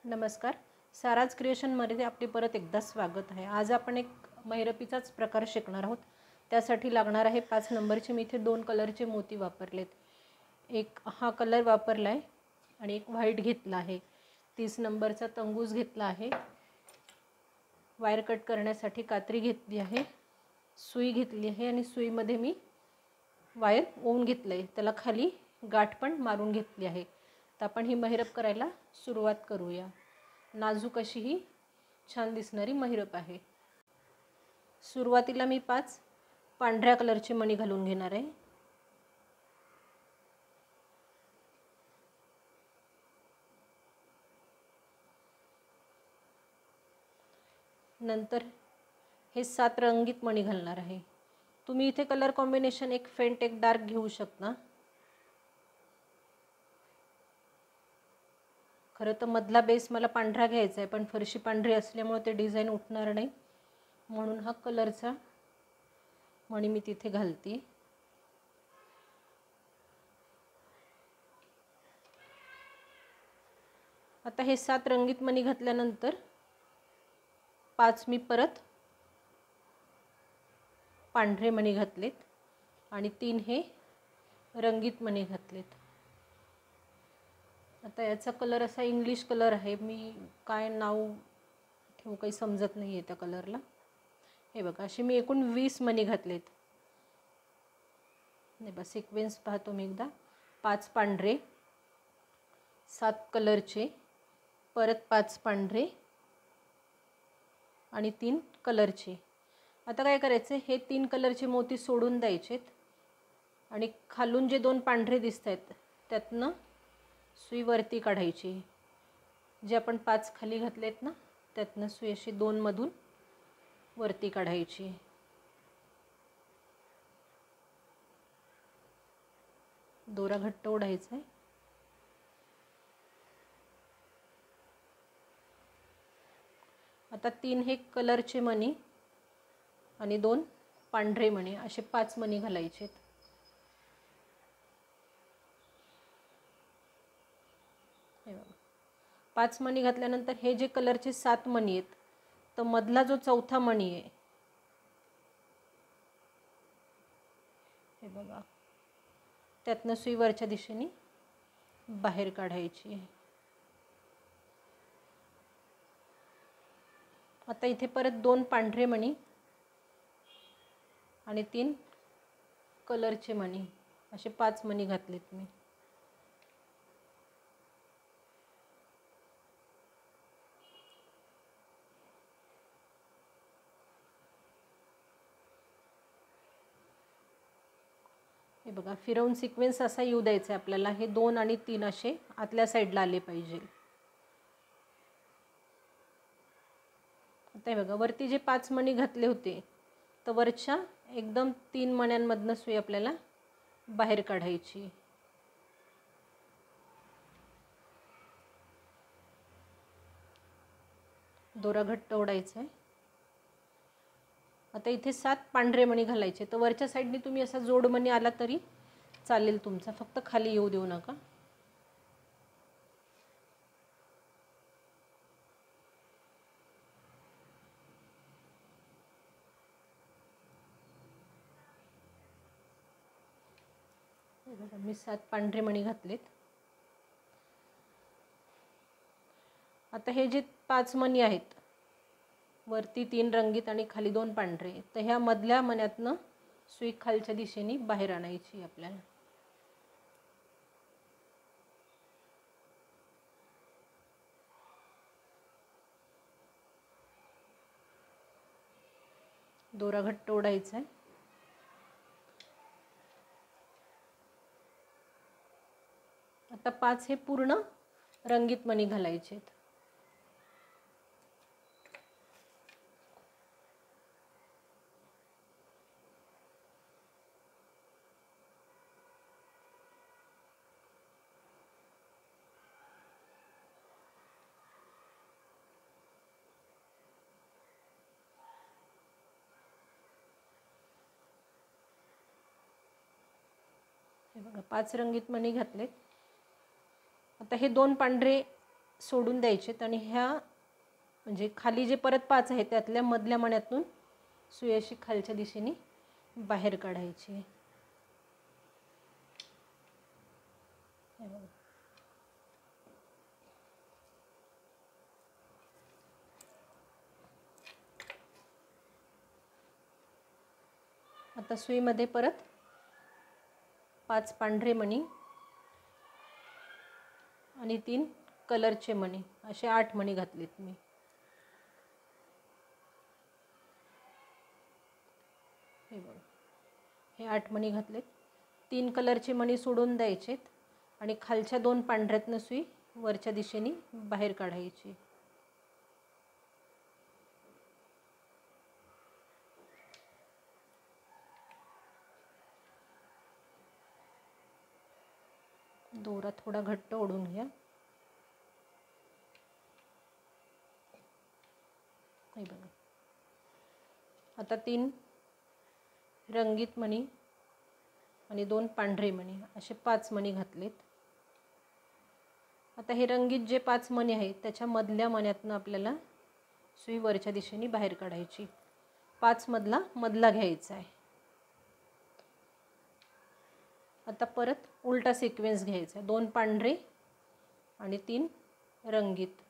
नमस्कार. साराज क्रिएशनमध्ये आपले परत एकदा स्वागत आहे. आज आपण एक महिरपीचाच प्रकार शिकणार आहोत. त्यासाठी लागणार आहे 5 नंबरचे. मी इथे 2 कलरचे मोती वापरलेत. एक हा कलर वापरला आहे आणि एक व्हाईट घेतला आहे. 30 नंबरचा तंगूस घेतला आहे. वायर कट करण्यासाठी कात्री घेतली आहे. सुई घेतली आहे आणि सुईमध्ये मी वायर ओवून घेतलं आहे. त्याला खाली गाठ पण मारून घेतली आहे. तर आपण ही महिरप करायला सुरुवात करूया. नाजूक अशी ही छान दिसणारी महिरप आहे. सुरुवातीला मी 5 पांढऱ्या कलरचे मणी घालून घेणार आहे. नंतर हे 7 रंगीत मणी घालणार आहे. तुम्ही इथे कलर कॉम्बिनेशन एक फेंट एक डार्क घेऊ शकता. खरं तर मधला बेस मला पांढरा घ्यायचा आहे, पण फरशी पांढरी असल्यामुळे ते डिझाईन उठणार नाही, म्हणून हा कलरचा मणी मी तिथे घालते. आता हे 7 रंगीत मणी घातल्यानंतर 5 मी परत पांढरे मणी घातलेत आणि 3 हे रंगीत मणी घातलेत. आता याचा कलर असा इंग्लिश कलर आहे. मी काय नाव ठेवू काही समजत नाही आहे त्या कलरला. हे बघा, असे मी एकूण 20 मणी घातलेत. नाही बस सिक्वेन्स पाहतो मी एकदा. 5 पांढरे, 7 कलरचे, परत 5 पांढरे आणि 3 कलरचे. आता काय करायचं, हे 3 कलरचे मोती सोडून द्यायचेत आणि खालून जे 2 पांढरे दिसत आहेत त्यातनं सुई वरती काढायची. जे आपण 5 खाली घातलेत ना त्यातनं सुई अशी 2 मधून वरती काढायची. दोरा घट्ट ओढायचा आहे. आता 3 हे कलरचे मणी आणि 2 पांढरे मणी असे 5 मणी घालायचेत. हे बघा, 5 मणी घातल्यानंतर हे जे कलरचे 7 मणी आहेत, तर मधला जो चौथा मणी आहे, हे बघा, त्यातनं सुई वरच्या दिशेने बाहेर काढायची. आता इथे परत 2 पांढरे मणी आणि 3 कलरचे मणी असे 5 मणी घातलेत मी. हे बघा, फिरवून सिक्वेन्स असा येऊ द्यायचा आहे आपल्याला. हे 2 आणि 3 असे आतल्या साईडला आले पाहिजे. आता हे बघा, वरती जे 5 मणी घातले होते तर वरच्या एकदम 3 मण्यांमधनं सुई आपल्याला बाहेर काढायची. दोरा घट्ट ओढायचा आहे. आता इथे 7 पांढरे मणी घालायचे. तर वरच्या साईडने तुम्ही असा जोड मणी आला तरी चालेल तुमचा, फक्त खाली येऊ देऊ नका. मी 7 पांढरे मणी घातलेत. आता हे जे 5 मणी आहेत, वरती 3 रंगीत आणि खाली 2 पांढरे, तर ह्या मधल्या मण्यातनं सुई खालच्या दिशेने बाहेर आणायची आपल्याला. दोरा घट्ट ओढायचा आहे. आता 5 हे पूर्ण रंगीत मणी घालायचे आहेत. हे बघा, 5 रंगीत मणी घातलेत. आता हे 2 पांढरे सोडून द्यायचे आणि ह्या म्हणजे खाली जे परत 5 आहेत त्यातल्या मधल्या मण्यातून सुई अशी खालच्या दिशेने बाहेर काढायची. आता सुईमध्ये परत 5 पांढरे मणी आणि 3 कलरचे मणी असे 8 मणी घातलेत मी. हे बघा, हे 8 मणी घातलेत. 3 कलरचे मणी सोडून द्यायचेत आणि खालच्या 2 पांढऱ्यातनं सुई वरच्या दिशेने बाहेर काढायची. दोरा थोडा घट्ट ओढून घ्या. हे बघा, आता 3 रंगीत मणी आणि 2 पांढरे मणी असे 5 मणी घातलेत. आता हे रंगीत जे 5 मणी आहेत त्याच्या मधल्या मण्यातनं आपल्याला सुई वरच्या दिशेने बाहेर काढायची. 5 मधला घ्यायचा आहे. आता परत उलटा सिक्वेन्स घ्यायचा. 2 पांढरे आणि 3 रंगीत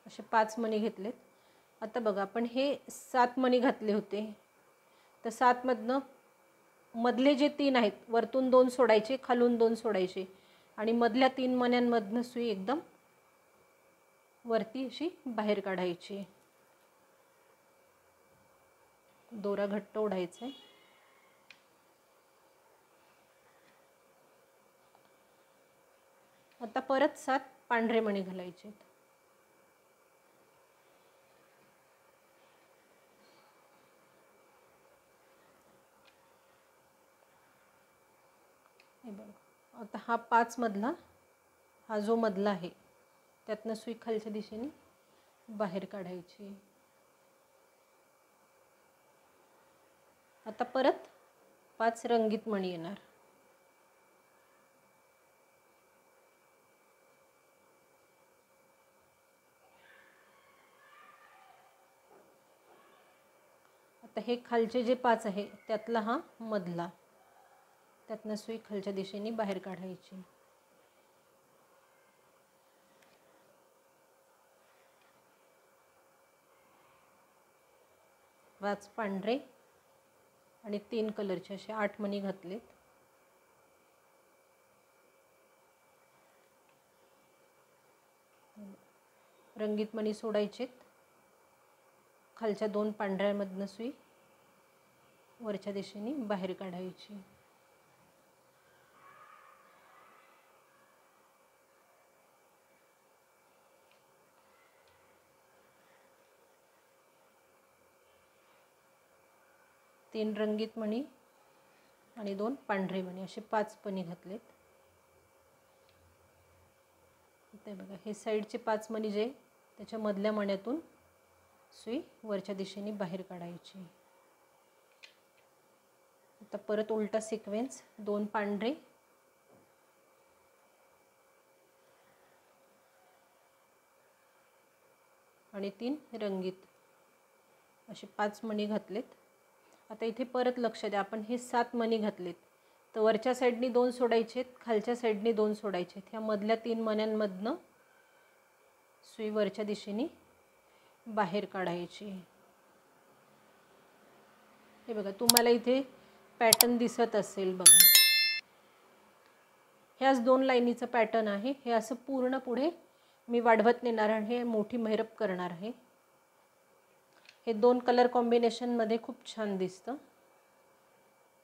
असे 5 मणी घेतलेत. आता बघा, आपण हे 7 मणी घातले होते तर 7 मधनं मधले जे 3 आहेत वरतून 2 सोडायचे, खालून 2 सोडायचे आणि मधल्या 3 मण्यांमधनं सुई एकदम वरती अशी बाहेर काढायची. दोरा घट्ट ओढायचा आहे. आता परत 7 पांढरे मणी घालायचे. हे बघा, आता हा 5 मधला हा जो मधला आहे त्यातनं सुई खालच्या दिशेने बाहेर काढायची. आता परत 5 रंगीत मणी येणार. आता हे खालचे जे 5 आहे त्यातला हा मधला, त्यातनं सुई खालच्या दिशेने बाहेर काढायची. 5 पांढरे आणि 3 कलरचे असे 8 मणी घातलेत. रंगीत मणी सोडायचेत. खालच्या 2 पांढऱ्यामधनं सुई वरच्या दिशेने बाहेर काढायची. तीन रंगीत मणी आणि 2 पांढरे मणी असे 5 मणी घातलेत. ते बघा, हे साईडचे 5 मणी जे त्याच्या मधल्या मण्यातून सुई वरच्या दिशेने बाहेर काढायची. आता परत उलटा सिक्वेन्स. 2 पांढरे आणि 3 रंगीत असे 5 मणी घातलेत. आता इथे परत लक्ष द्या, आपण हे 7 मणी घातलेत तर वरच्या साईडनी 2 सोडायचेत, खालच्या साईडनी 2 सोडायचेत. ह्या मधल्या 3 मण्यांमधनं सुई वरच्या दिशेने बाहेर काढायची. हे बघा, तुम्हाला इथे पॅटर्न दिसत असेल बघा. ह्याच 2 लाईनीचं पॅटर्न आहे. हे असं पूर्ण पुढे मी वाढवत नेणार आहे. हे मोठी मेहरप करणार आहे. हे 2 कलर कॉम्बिनेशनमध्ये खूप छान दिसतं.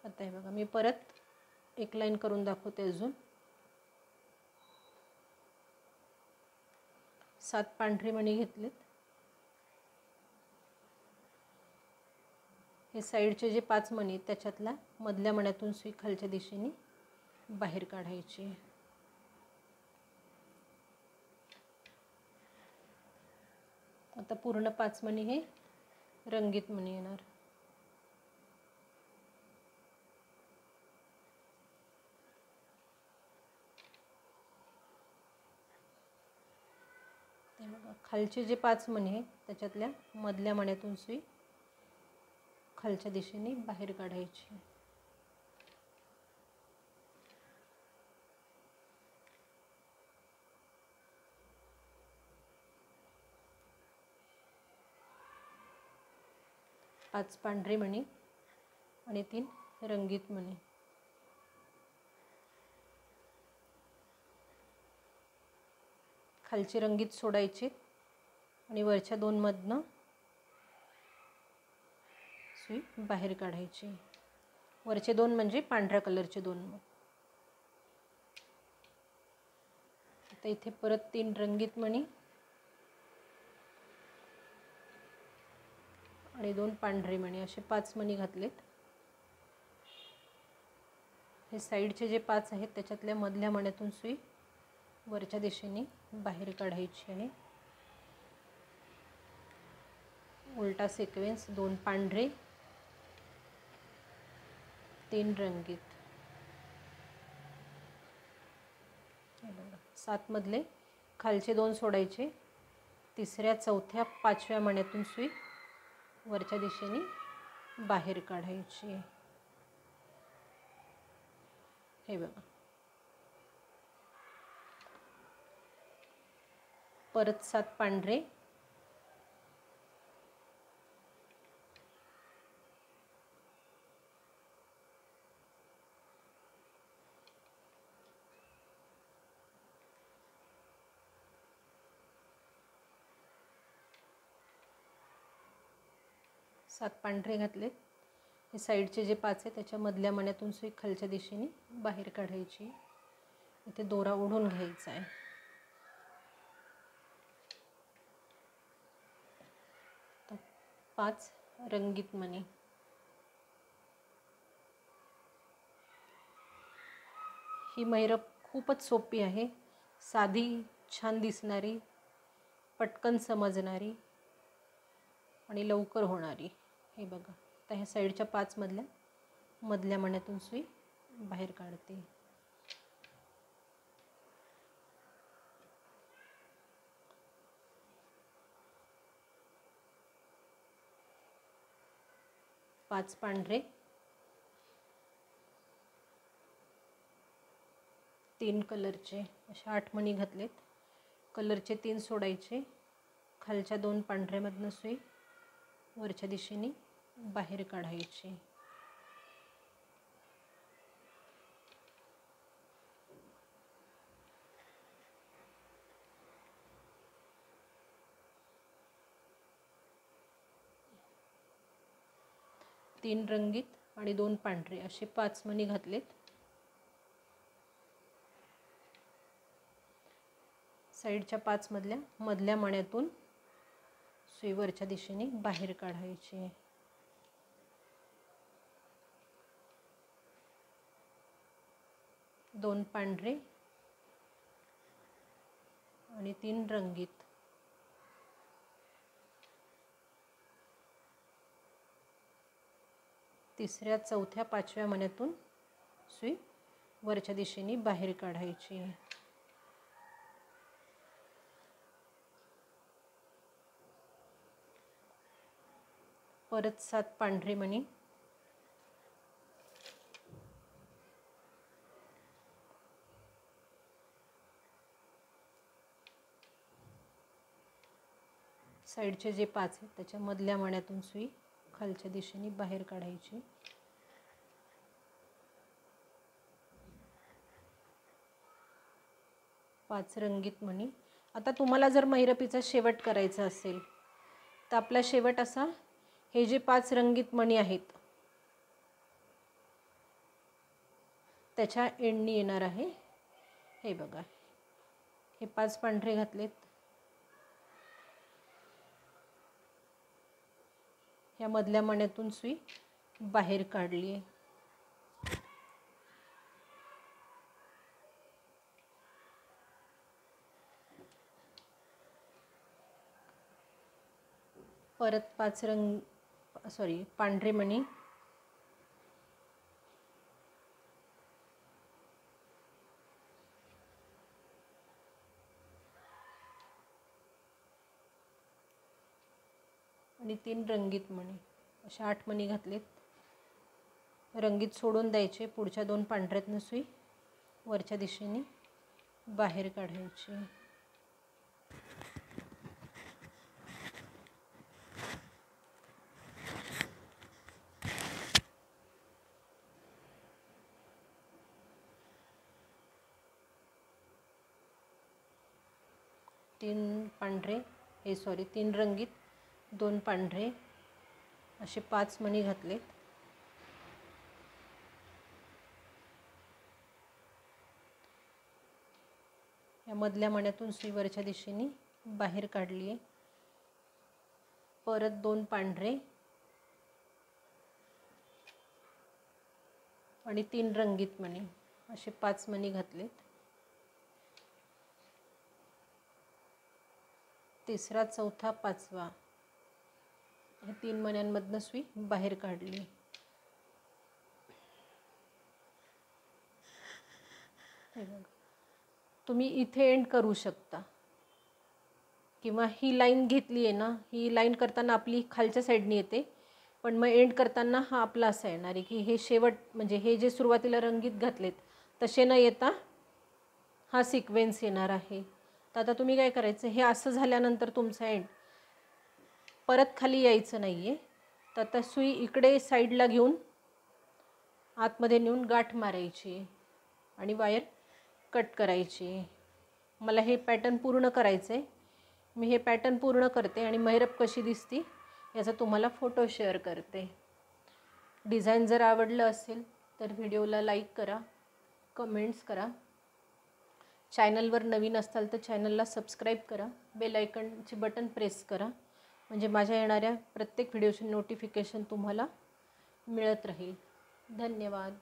आता हे बघा, मी परत एक लाईन करून दाखवते. अजून 7 पांढरे मणी घेतलेत. हे साईडचे जे 5 मणी त्याच्यातला मधल्या मण्यातून सुई खालच्या दिशेने बाहेर काढायची. आता पूर्ण 5 मणी हे रंगीत मणी येणार. खालचे जे 5 मणी आहेत त्याच्यातल्या मधल्या मण्यातून सुई खालच्या दिशेने बाहेर काढायची. पाच पांढरी मणी आणि 3 रंगीत मणी. खालची रंगीत सोडायची आणि वरच्या 2 मधनं सुई बाहेर काढायची. वरचे 2 म्हणजे पांढऱ्या कलरचे 2 मग. आता इथे परत 3 रंगीत मणी आणि 2 पांढरे मणी असे 5 मणी घातलेत. हे साईडचे जे 5 आहेत त्याच्यातल्या मधल्या मण्यातून सुई वरच्या दिशेने बाहेर काढायची आहे. उलटा सिक्वेन्स 2 पांढरे 3 रंगीत. 7 मधले खालचे 2 सोडायचे. तिसऱ्या चौथ्या 5व्या मण्यातून सुई वरच्या दिशेने बाहेर काढायची. हे बघा. परत 7 पांढरे 7 पांढरे घातलेत. हे साईडचे जे 5 आहे त्याच्या मधल्या मण्यातून सुई खालच्या दिशेने बाहेर काढायची. इथे दोरा ओढून घ्यायचा आहे. तर 5 रंगीत मणी. ही मैरप खूपच सोपी आहे. साधी, छान दिसणारी, पटकन समजणारी आणि लवकर होणारी. हे बघा. आता ह्या साईडच्या 5 मधल्या मण्यातून सुई बाहेर काढते. पाच पांढरे 3 कलरचे अशा 8 मणी घातलेत. कलरचे 3 सोडायचे. खालच्या 2 पांढऱ्यामधनं सुई वरच्या दिशेने बाहेर काढायची. तीन रंगीत आणि 2 पांढरे असे 5 मणी घातलेत. साईडच्या 5 मधल्या मण्यातून सुई वरच्या दिशेने बाहेर काढायची. दोन पांढरे आणि 3 रंगीत. तिसऱ्या चौथ्या 5व्या मण्यातून सुई वरच्या दिशेने बाहेर काढायची. परत 7 पांढरे मणी साईडचे जे 5 आहेत त्याच्या मधल्या मण्यातून सुई खालच्या दिशेने बाहेर काढायची. पाच रंगीत मणी. आता तुम्हाला जर महिरपीचा शेवट करायचा असेल तर आपला शेवट असा, हे जे 5 रंगीत मणी आहेत त्याच्या एंडनी येणार आहे. हे बघा. हे 5 पांढरे घातलेत. ह्या मधल्या मण्यातून सुई बाहेर काढली आहे. परत 5 पांढरे मणी आणि 3 रंगीत मणी, अशा 8 मणी घातलेत. रंगीत सोडून द्यायचे. पुढच्या 2 पांढऱ्यातनं सुई वरच्या दिशेने बाहेर काढायची. तीन रंगीत 2 पांढरे असे 5 मणी घातलेत. या मधल्या मण्यातून सुई वरच्या दिशेने बाहेर काढली आहे. परत 2 पांढरे आणि 3 रंगीत मणी असे 5 मणी घातलेत. तिसरा, चौथा, पाचवा या 3 मण्यांमधनं सुई बाहेर काढली. तुम्ही इथे एंड करू शकता किंवा ही लाईन घेतली आहे ना, ही लाईन करताना आपली खालच्या साईडनी येते, पण मग एंड करताना हा आपला असा येणार आहे की हे शेवट, म्हणजे हे जे सुरुवातीला रंगीत घातलेत तसे न येता हा सिक्वेन्स येणार आहे. तर आता तुम्ही काय करायचं, हे असं झाल्यानंतर तुमचा एंड परत खाली यायचं नाही आहे. तर आता सुई इकडे साईडला घेऊन आतमध्ये नेऊन गाठ मारायची आणि वायर कट करायची. मला हे पॅटर्न पूर्ण करायचं आहे. मी हे पॅटर्न पूर्ण करते आणि महिरप कशी दिसती याचा तुम्हाला फोटो शेअर करते. डिझाईन जर आवडलं असेल तर व्हिडिओला लाईक करा, कमेंट्स करा. चॅनलवर नवीन असाल तर चॅनलला सबस्क्राईब करा. बेल आयकॉनचे बटन प्रेस करा, म्हणजे माझ्या येणाऱ्या प्रत्येक व्हिडिओची नोटिफिकेशन तुम्हाला मिळत राहील. धन्यवाद.